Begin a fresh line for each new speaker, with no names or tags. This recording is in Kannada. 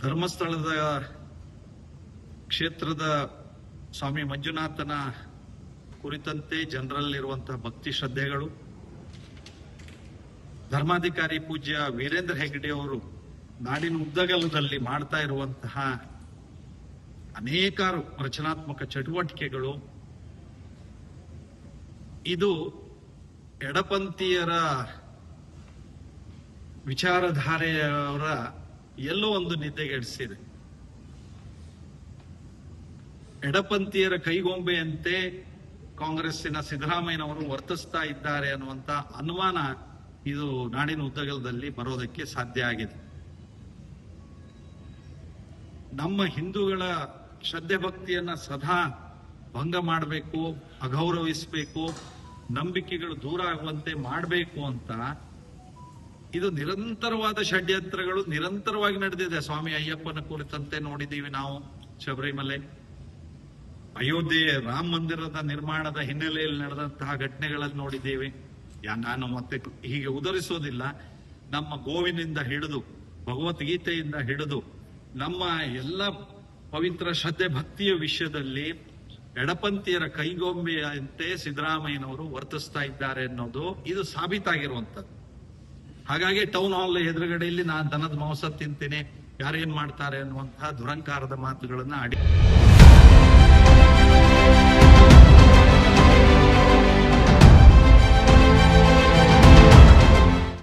ಧರ್ಮಸ್ಥಳದ ಕ್ಷೇತ್ರದ ಸ್ವಾಮಿ ಮಂಜುನಾಥನ ಕುರಿತಂತೆ ಜನರಲ್ಲಿರುವಂತಹ ಭಕ್ತಿ ಶ್ರದ್ಧೆಗಳು, ಧರ್ಮಾಧಿಕಾರಿ ಪೂಜ್ಯ ವೀರೇಂದ್ರ ಹೆಗ್ಗಡೆ ಅವರು ನಾಡಿನ ಉದ್ದಗಲದಲ್ಲಿ ಮಾಡ್ತಾ ಇರುವಂತಹ ಅನೇಕಾರು ರಚನಾತ್ಮಕ ಚಟುವಟಿಕೆಗಳು, ಇದು ಎಡಪಂಥೀಯರ ವಿಚಾರಧಾರೆಯವರ ಎಲ್ಲೋ ಒಂದು ನಿದ್ದೆಗೆಡಿಸಿದೆ. ಎಡಪಂಥೀಯರ ಕೈಗೊಂಬೆಯಂತೆ ಕಾಂಗ್ರೆಸ್ಸಿನ ಸಿದ್ದರಾಮಯ್ಯನವರು ವರ್ತಿಸ್ತಾ ಇದ್ದಾರೆ ಅನ್ನುವಂತ ಅನುಮಾನ ಇದು ನಾಡಿನ ಉದ್ದಗಲದಲ್ಲಿ ಬರೋದಕ್ಕೆ ಸಾಧ್ಯ ಆಗಿದೆ. ನಮ್ಮ ಹಿಂದೂಗಳ ಶ್ರದ್ಧೆ ಭಕ್ತಿಯನ್ನ ಸದಾ ಭಂಗ ಮಾಡಬೇಕು, ಅಗೌರವಿಸಬೇಕು, ನಂಬಿಕೆಗಳು ದೂರ ಆಗುವಂತೆ ಮಾಡಬೇಕು ಅಂತ ಇದು ನಿರಂತರವಾದ ಷಡ್ಯಂತ್ರಗಳು ನಿರಂತರವಾಗಿ ನಡೆದಿದೆ. ಸ್ವಾಮಿ ಅಯ್ಯಪ್ಪನ ಕುರಿತಂತೆ ನೋಡಿದ್ದೀವಿ ನಾವು, ಶಬರಿಮಲೆ, ಅಯೋಧ್ಯೆ ರಾಮ ಮಂದಿರದ ನಿರ್ಮಾಣದ ಹಿನ್ನೆಲೆಯಲ್ಲಿ ನಡೆದಂತಹ ಘಟನೆಗಳಲ್ಲಿ ನೋಡಿದ್ದೇವೆ. ನಾನು ಮತ್ತೆ ಹೀಗೆ ಉದರಿಸೋದಿಲ್ಲ. ನಮ್ಮ ಗೋವಿನಿಂದ ಹಿಡಿದು ಭಗವದ್ಗೀತೆಯಿಂದ ಹಿಡಿದು ನಮ್ಮ ಎಲ್ಲ ಪವಿತ್ರ ಶ್ರದ್ಧೆ ಭಕ್ತಿಯ ವಿಷಯದಲ್ಲಿ ಎಡಪಂಥೀಯರ ಕೈಗೊಂಬೆಯಂತೆ ಸಿದ್ದರಾಮಯ್ಯನವರು ವರ್ತಿಸ್ತಾ ಇದ್ದಾರೆ ಅನ್ನೋದು ಇದು ಸಾಬೀತಾಗಿರುವಂತದ್ದು. ಹಾಗಾಗಿ ಟೌನ್ ಹಾಲ್ ಎದುರುಗಡೆಯಲ್ಲಿ ನಾನು ದನದ ಮಾಂಸ ತಿಂತೀನಿ, ಯಾರೇನ್ ಮಾಡ್ತಾರೆ ಅನ್ನುವಂತಹ ದುರಂಕಾರದ ಮಾತುಗಳನ್ನ ಆಡಿ